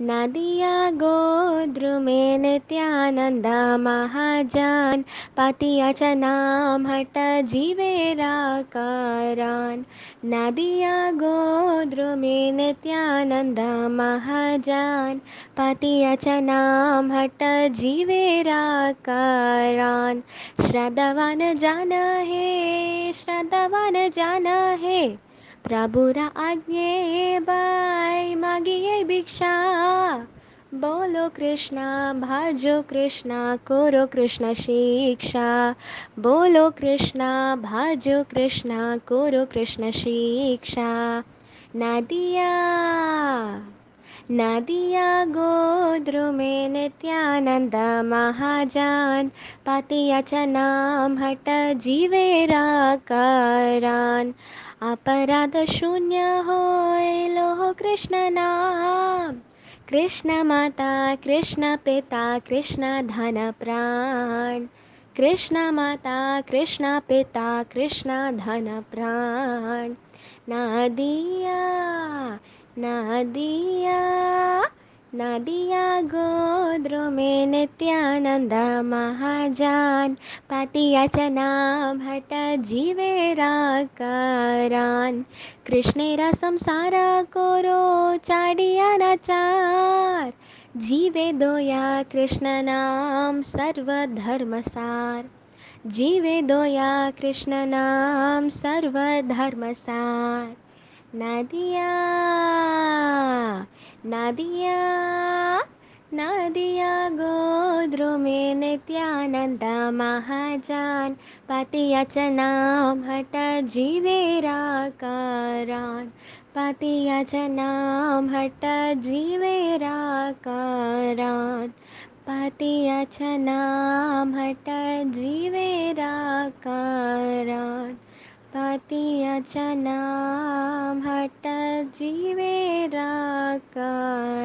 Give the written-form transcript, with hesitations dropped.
नदिया गोद्रुमे नित्यानंद महाजान पातिया च नाम हट जीवेरा करान। नदिया गोद्रुमे नित्यानंद महाजान पातिया च नाम हट जीवेरा करान। श्रद्धावान जान है, श्रद्धावान जान है, प्रभुरा आज्ञे बाय मागिए भिक्षा। बोलो कृष्णा भजो कृष्णा करो कृष्ण शिक्षा। बोलो कृष्णा भजो कृष्णा करो कृष्ण शिक्षा। नदिया नदिया गोद्रुमे नित्यानंद महाजान पातिया च नाम हट जीवेरा करान। अपराध शून्य होय लोह कृष्ण नाम। कृष्ण माता कृष्ण पिता कृष्ण धन प्राण। कृष्ण माता कृष्ण पिता कृष्ण धन प्राण। नदिया नदिया नदिया गोद्रुमे नित्यानंद महाजान पातिया च नाम हट जीवेरा करान। कृष्णेरा संसार कोरो चाडिया नाचार। जीवे दोया कृष्ण नाम सर्व धर्म सार। जीवे दोया कृष्ण नाम सर्व धर्म सार। नदिया नदिया नदिया गोद्रुमे नित्यानंद महाजान पातिया च नाम हट जीवेरा करान। पातिया च नाम हट जीवेरा करान। पातिया च नाम हट जीवेरा करान। पातिया च नाम हट जीवेरा करान।